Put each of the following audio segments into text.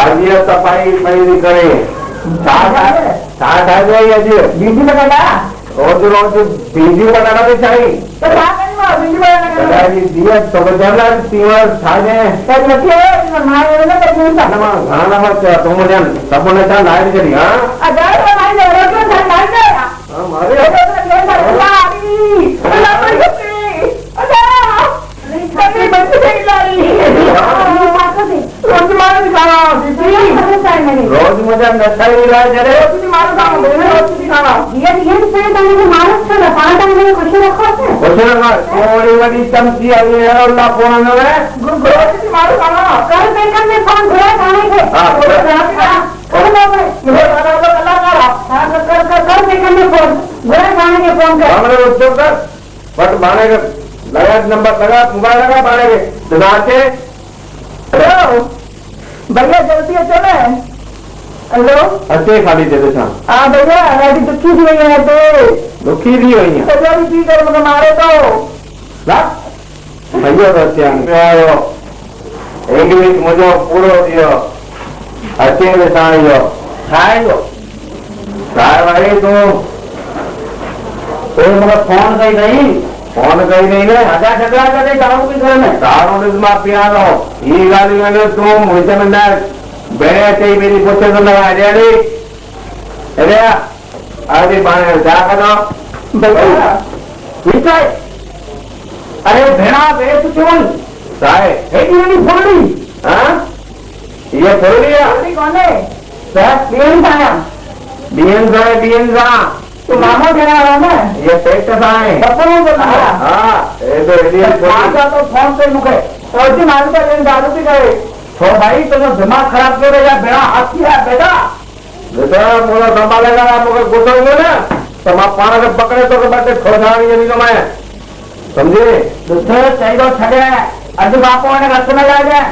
आज ये सफाई नहीं करे साठ आ जाए आज बीजी बटाटा रोज रोज बीजी बटाटा भी चाहिए तो क्या करेंगे बीजी बटाटा दिया तो बजाना तीवर छाजे तो लगे हमारे ना तो नहीं था ना गाना मत तुम मुझे सब ने चाह लाइट करी हां अगर तो नहीं ले रहे तो नहीं ले हां मारे रोज मुझे नशा इलाज है खुश रखा थोड़ी बड़ी चमची आई है अल्लाह फोन में बट बाने लगा नंबर लगा मोबाइल लगा बाने के के भैया जल्दी चले हेलो अच्छे खाली दे दो हाँ भैया अभी दुखी दी हुई है तो दुखी दी हुई है तो जब की कर मुझे मारे तो भैया आयो एक वीक मुझे पूरो दियो अच्छे से साइयो खाएगो खाए भाई तो मुझे फोन कही नहीं ना आजा झगड़ा करते दारू भी घर में दारू में पिया लो ये गाली मैंने तुम मुझे मिलना बेड़े चाहिए मेरी पूछे तो लगा रेडी अरे आदि बाने जा करो भैया ठीक है अरे भेड़ा बेच क्यों साए एक नहीं फोड़ी हाँ ये फोड़ी है कौन है बीएन साया बीएन सा तो मामा कह रहा है ये पेट साए बच्चों को हाँ ये तो इंडियन तो फोन पे मुके और जी मान का लेन दारू पी गए तो भाई तुम्हें दिमाग खराब कर रहा बेड़ा हाथ किया बेटा बेटा मोला संभालेगा मुझे गुस्सा ना तो मैं पारा के पकड़े तो के बाटे खोजा नहीं नहीं मैं समझे दूसरे चाहिए तो छड़े अजू बापू ने रस्त में जा जाए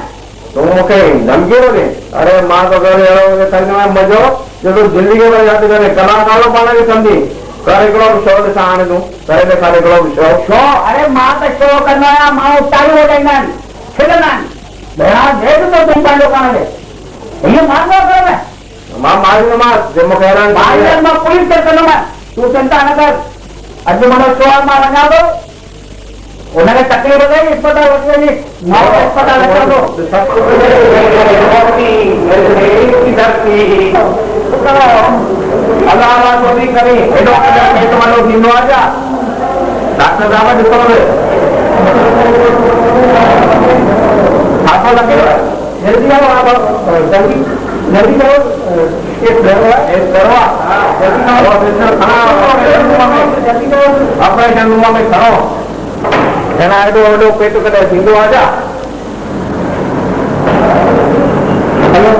तुम मुके धमकी बोले अरे माँ तो करे करने में मजो जो तो दिल्ली के बारे जाते करे कला कालो पाना के समझी करे करो शो से आने दूं करे में खाने करो शो अरे माँ का शो करना है माँ उतारू हो जाएगा छिड़ना बेड़ा देख तो तुम पालो कहाँ है ये मान लो कर मैं माँ मारी ना माँ जब मैं कह रहा हूँ मैं पुलिस कर करूँ मैं तू चिंता न कर अजू मनो शो माँ बना दो उन्होंने तकलीफ हो गई अस्पताल अस्पताल कर दो अल्लाह तो नहीं करी डॉक्टर मानो दिनो आजा डॉक्टर साहब जिसको आपको लगे जल्दी आओ आप जल्दी जल्दी करो एक करवा जल्दी करो ऑपरेशन रूम में खड़ो जना एडो पेट कदे सिंधु आजा हेलो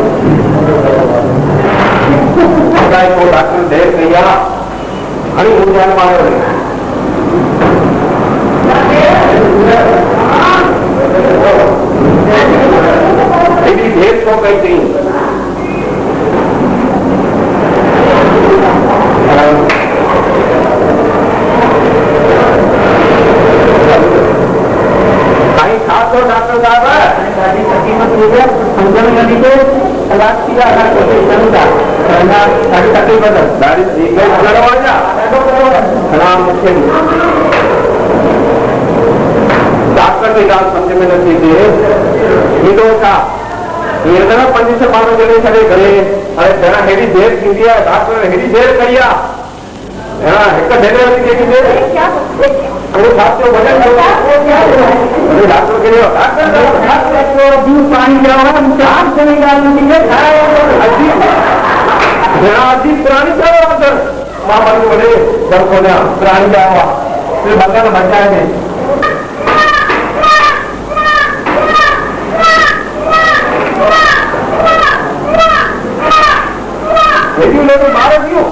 को डॉक्टर देख लिया घनी ऊर्जा मारे भेद को कही थी तो डॉक्टर साहब समझने नदी के इलाज किया सारी तकलीफ बदल डॉक्टर की बात समझ में नहीं थी हीरो का ये पंजी से मानो जने खड़े करे अरे जरा हेडी देर की दिया डॉक्टर ने हेडी देर करिया एक देर देखी दे वो छात्र वजन डॉक्टर के लिए दूध पानी क्या होगा चार से नहीं डालने अजीब पुरानी क्या हुआ सर माँ बाबू बोले जब खोला पुरानी क्या हुआ फिर बंदा तो बच्चा है यदि लोग मारो क्यों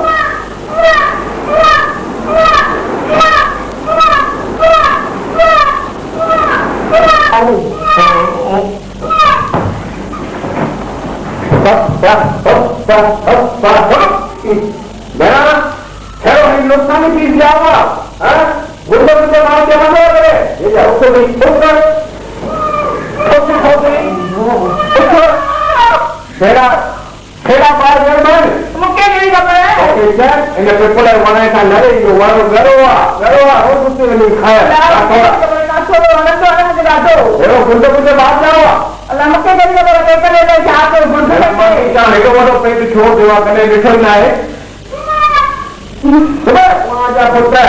नुकसान चीज क्या हुआ गुर्दे गुर्दे मार के बंद करे ये जाओ तो नहीं छेड़ा छेड़ा बार भाई मुक्के नहीं कर रहे हैं ओके सर इन्हें पेपर बनाए था नरे जो वाला गरोवा और कुत्ते ने खाया एरो गुंडे गुंडे बात जाओ अल्लाह मुक्के नहीं कर रहे पेपर ले ले आप गुंडे क्या लेके वो पेट छोड़ देवा कने निकल ना है सुबह वहां जा पुत्र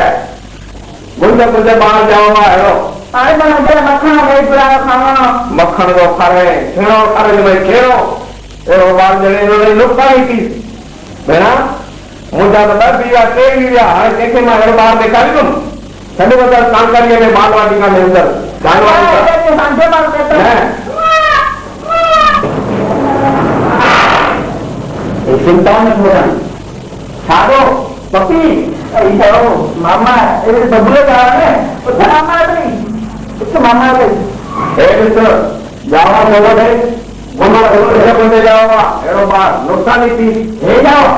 गुंडे गुंडे बाहर जाओ मारो अरे बना दे मक्खन भाई पूरा खाना मक्खन को खा रहे खेड़ो खा रहे मैं खेड़ो एरो बाल जने नुकसान ही थी बेना मुझे बता दिया के लिया हर देखे मैं हर बार देखा ली तुम सभी बता काम करिए में मालवाड़ी का अंदर मालवाड़ी का सांझे बात करते हैं चिंता में थोड़ा साधो पपी इधर मामा ये बबले जा रहे हैं उसका मामा नहीं उसका मामा है मिस्टर जाओ बोलो दे बोलो बोलते जाओ एरो बार नुकसान ही थी ले जाओ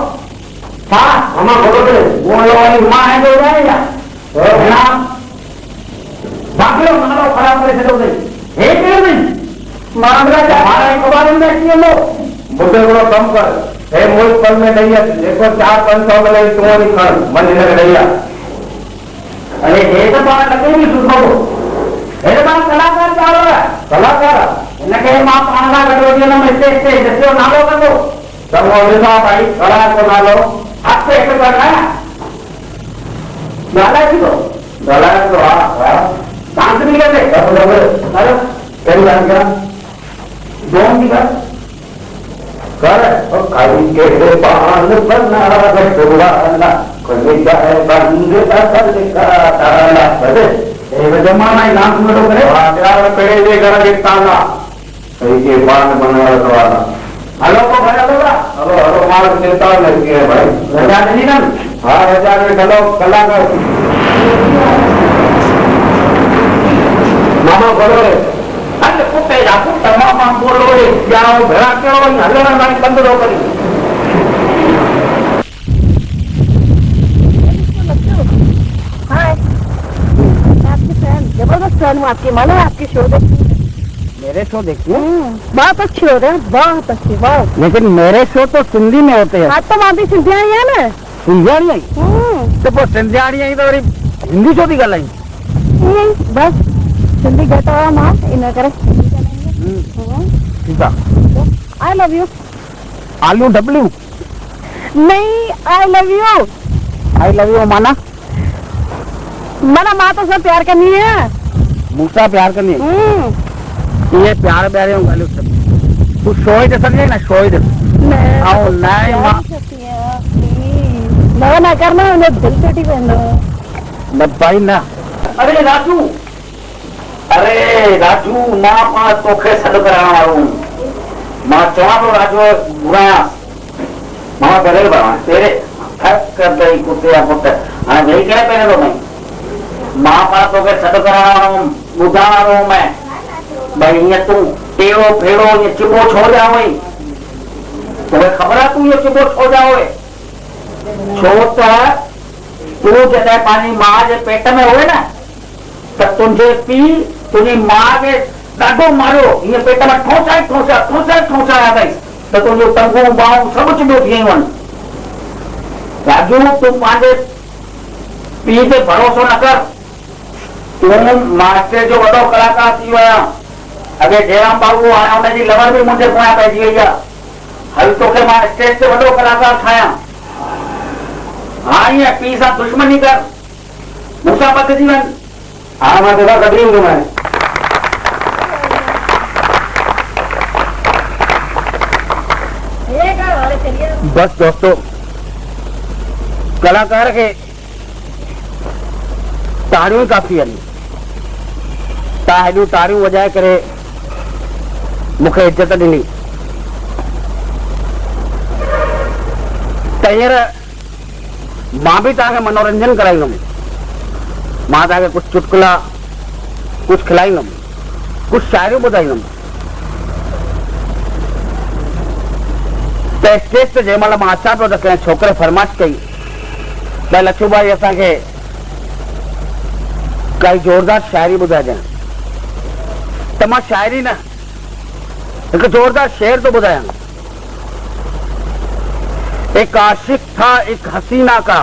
हाँ हम बोलो दे वो वाली माँ है जो जाएगा नाम बाकी लोग मनाओ खराब करे से लोग एक नहीं मामला हमारा एक बार में किए लोग मुझे थोड़ा कम कर हे मुल्क पल में नहीं है देखो 400-500 में नहीं तुम्हारी कर मन लग रही है अरे ये तो बात लगे नहीं सुनो ये बात कलाकार क्या हो रहा है कलाकार इनके माँ पाना कटोरियों में स्टेज से जैसे नालो कर दो सब वो लिखा भाई कला को ना लो हाथ से एक करना है नाला की दो गला तो शांत नहीं करते अरे तेरी बात क्या दोन की कर खाई के पान बना रखवाना कोई जाए बंद असल का ताला बदे जमाना नाम में लोग प्यार पेड़े दे कर दिखाना कहीं के पान बना रखवाना हेलो को भरा होगा हेलो हेलो मार चिंता लगी है भाई रजा नहीं ना हाँ रजा में चलो कलाकार मामा बोलो रे अरे कुत्ते जाकू तमाम बोलो रे जाओ भेड़ा करो हल्ला ना बंद रो करी हाय मैं आपकी फैन जबरदस्त फैन हूँ आपकी मानो आपके शो देखती मेरे शो देखती हूँ बहुत अच्छे हो रहे हैं बहुत अच्छे बहुत लेकिन मेरे शो तो सिंधी में होते हैं आज तो वहाँ भी सिंधिया ही है ना सिंधियाड़ी आई तो वो सिंधियाड़ी आई तो वरी हिंदी शो थी ॻाल्हाई यही बस सिंधी घटि हुआ मां इन करे ठीकु आहे आई लव यू आलू डब्ल्यू नहीं आई लव यू माना मना माँ तो सब प्यार करनी है मूंसा प्यार करनी है ये प्यार प्यारे ॻाल्हियूं सभु तूं शो ई ॾिसंदी न शो ई ॾिस ऐं नए मां न न करना उन्हें दिल टूटी वेंदो न भाई न अरे राजू मां पाण तोखे सॾु कराइण वारो मां चवां थो राजू घुरायां मां करे पवां तेरे थक कर दई कुत्ते जा पुट हाणे वेही करे पहिरियों थो भई मां पाण तोखे सॾु कराइण वारो ॿुधाइण वारो मैं भाई हीअं तूं टेड़ो फेड़ो ईअं चिॿो छो ॾियां हुई तोखे ख़बर आहे तूं इहो चिॿो छो ॾियां हुए छो त तूं जॾहिं पंहिंजी मां जे पेट में हुए न त तुंहिंजे पीउ तुंहिंजी मां खे ॾाढो मारियो हीअं पेट में ठोसाया अथई त तुंहिंजूं टंगूं बाहूं सभु चिॿियूं थी वयूं आहिनि राजू तूं पंहिंजे पीउ ते भरोसो न कर तूं मास्टर जो वॾो कलाकार थी वियो आहीं अॻे जयराम बाबू हाणे हुनजी लवर बि मुंहिंजे पोयां पइजी वई आहे हल तोखे मां स्टेज ते वॾो कलाकार ठाहियां हा ईअं पीउ सां दुश्मनी कर मूंसां बदिजी वञ हा मां तोखां कढी ईंदुमि बस दोस्तों कलाकार खे ताड़ियूं ई काफ़ी आहिनि तव्हां हेॾियूं ताड़ियूं वॼाए करे मूंखे इज़त ॾिनी त हींअर मां बि तव्हांखे मनोरंजन कराईंदुमि मां तव्हांखे कुझु चुटकुला कुझु खिलाईंदुमि कुझु शायरियूं ॿुधाईंदुमि त स्टेज ते जंहिं महिल मां अचां पियो त कंहिं छोकिरे फरमाइश कई त लच्छू भाई असांखे काई ज़ोरदार शायरी ॿुधाइजांइ त मां शायरी न हिकु ज़ोरदार शेर थो ॿुधायां एक आशिक था एक हसीना का,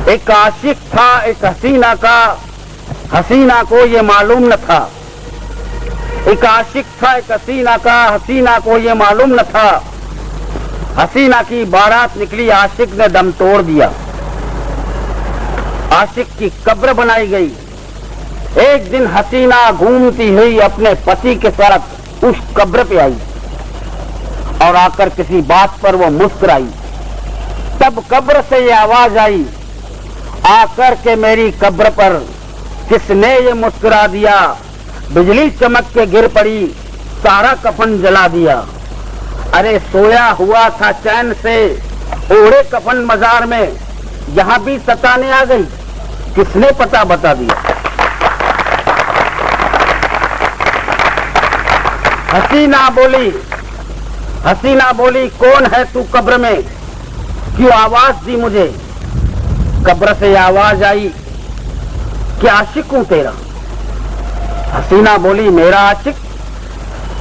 एक आशिक था एक हसीना का, हसीना को ये मालूम न था। एक आशिक था एक हसीना का, हसीना को ये मालूम न था। हसीना की बारात निकली, आशिक ने दम तोड़ दिया। आशिक की कब्र बनाई गई। एक दिन हसीना घूमती हुई अपने पति के साथ उस कब्र पे आई और आकर किसी बात पर वो मुस्कुराई। तब कब्र से ये आवाज आई, आकर के मेरी कब्र पर किसने ये मुस्कुरा दिया। बिजली चमक के गिर पड़ी, सारा कफन जला दिया। अरे सोया हुआ था चैन से, ओढ़े कफन मजार में, यहां भी सताने आ गई, किसने पता बता दिया। हसीना बोली, हसीना बोली, कौन है तू कब्र में, क्यों आवाज दी मुझे। कब्र से आवाज आई कि आशिक हूं तेरा। हसीना बोली, मेरा आशिक?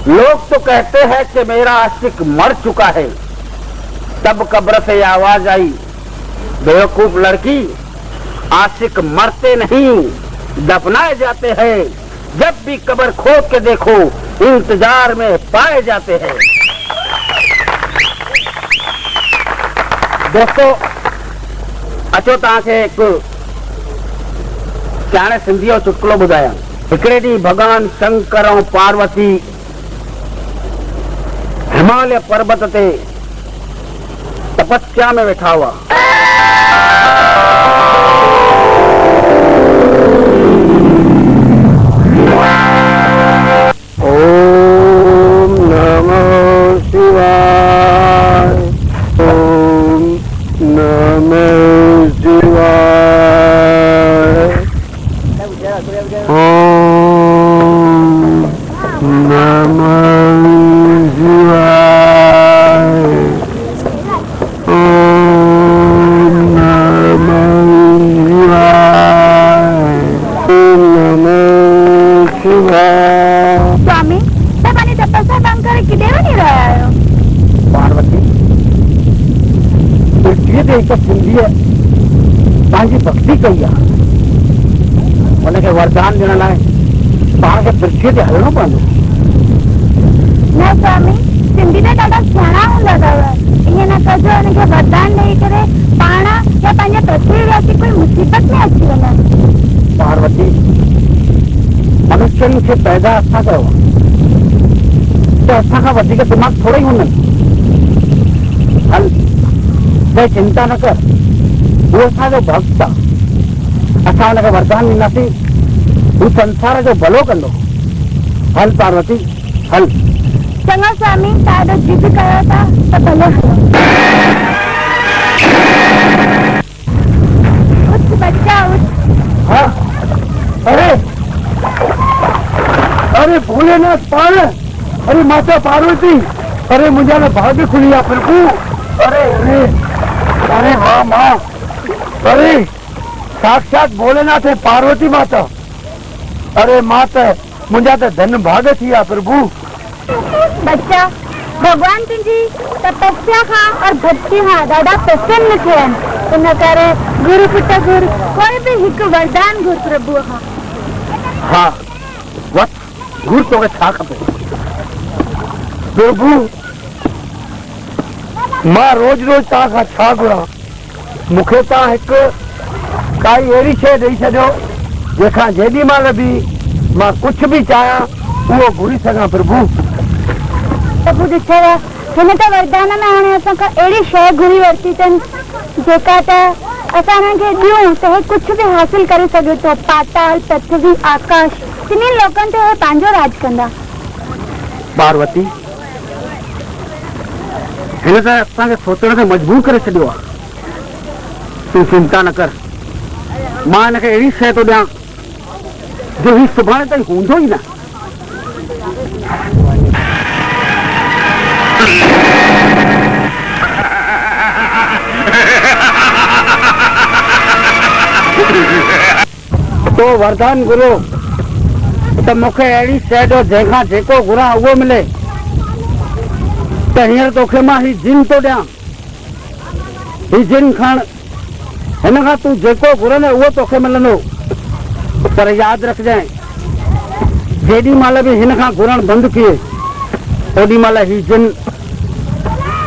लोग तो कहते हैं कि मेरा आशिक मर चुका है। तब कब्र से आवाज आई, बेवकूफ लड़की, आशिक मरते नहीं, दफनाए जाते हैं। जब भी कब्र खोद के देखो, इंतजार में पाए जाते हैं। दोस्तों, अचो तव्हांखे हिकु सियाणे सिंधीअ जो चुटकुलो ॿुधायां। हिकिड़े ॾींहुं भॻवान शंकर ऐं पार्वती हिमालय पर्वत ते तपस्या में वेठा हुआ। ओम नमः शिवाय, ओम नमः शिवाय, ओम नमः शिवाय, ओम नमः शिवाय, ओम नमः शिवाय। स्वामी, तव्हांजी तपस्या काम करे किथे वञी रहिया आहियो? पार्वती, पृथ्वीअ ते हिकु सिंधीअ पंहिंजी भक्ति कई आहे, उनखे वरदान ॾियण लाइ पाण खे पृथ्वीअ ते हलणो पवंदो। न स्वामी, सिंधी त ॾाढा सियाणा हूंदा अथव। ईअं न कजो हिनखे वरदान ॾेई करे पाण या पंहिंजे पृथ्वी वासी कोई मुसीबत में अची वञनि। पार्वती, मनुष्यनि खे पैदा असां कयो त असां खां वधीक दिमाग़ थोड़ा ई हूंदनि। हल, कोई चिंता न कर, उहो असांजो भक्त आहे। असां हुनखे वरदान ॾींदासीं, हू संसार जो भलो कंदो। हल पार्वती, हल। चङो स्वामी, तव्हां एॾो जिद कयो था त भले हलो। उठ बच्चा, उठ। हाँ? अरे अरे भोलेनाथ पाण, अरे माता पार्वती, अरे मुंहिंजा न भाग्य खुली विया प्रभु। अरे अरे अरे वाह मां, अरे साक्षात भोलेनाथ है पार्वती माता। अरे मां त मुंहिंजा त धन भाग थी विया प्रभु। बच्चा, भगवान तुंहिंजी तपस्या खां और भक्ति खां ॾाढा प्रसन्न थिया आहिनि। इन करे गुरु पुट गुरु कोई बि हिकु वरदान घुर प्रभुअ खां। हा, वठ घुर, तोखे छा खपे? प्रभु, मां रोज रोज तव्हां खां छा घुरां? मूंखे तव्हां हिकु काई अहिड़ी शइ ॾेई छॾियो जंहिंखां जेॾी महिल बि मां कुझु बि चाहियां उहो घुरी सघां प्रभु। प्रभु ॾिठव, हिन त वरदान में हाणे असांखां अहिड़ी शइ घुरी वरिती अथनि जेका त असां हिनखे ॾियूं त हे कुझु बि हासिल करे सघे थो। पाताल, पृथ्वी, आकाश, टिनी लोकनि ते हे पंहिंजो राज कंदा। पार्वती, हिन त असांखे सोचण ते मजबूर करे छॾियो आहे। तूं चिंता न कर, मां हिनखे अहिड़ी शइ थो ॾियां जो ही सुभाणे ताईं हूंदो ई न। तो वरदान घुरो त मूंखे अहिड़ी शइ ॾियो जंहिंखां जेको घुरां उहो मिले। त हींअर तोखे मां ही जिन थो ॾियां ही जिन खण हिन खां तूं जेको घुरंदे उहो तोखे मिलंदो, पर यादि रखजांइ जेॾी महिल बि हिन खां घुरण बंदि थिए ओॾी महिल ही जिन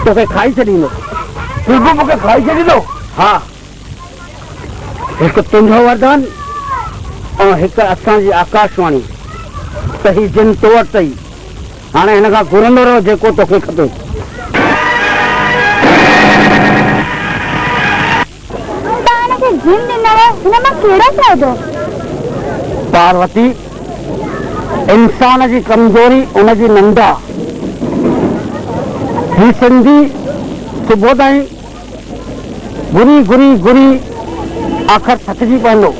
तोखे खाई छॾींदो। तूं मूंखे खाई छॾींदो? हा, हिकु तुंहिंजो वरदान ऐं हिकु असांजी आकाशवाणी त ही जिन तो वटि अथई। हाणे हिन खां घुरंदो रहो जेको तोखे खपे। जिन ॾिनव हिन मां कहिड़ो फ़ाइदो? पार्वती, इंसान जी कमज़ोरी उनजी नंढा। ही सिंधी सुबुह ताईं घुरी घुरी घुरी आख़िर थकिजी पवंदो,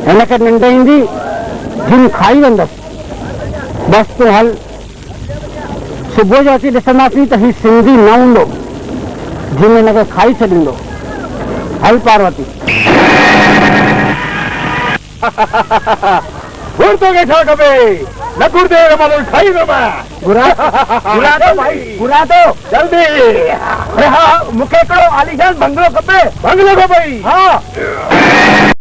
हिनखे निंड ईंदी, जिन खाई वेंदसि। बसि तूं हल, सुबुह जो अची ॾिसंदासीं त ही सिंधी न हूंदो, जिन हिनखे खाई छॾींदो। हल पार्वती। घुर तोखे छा खपे? न घुरदे माण्हू खाई वेंदा। घुरा घुरा भाई, घुरा तो जल्दी। अरे हा, मूंखे हिकिड़ो आलीशान बंगलो खपे। बंगलो खपई? हा।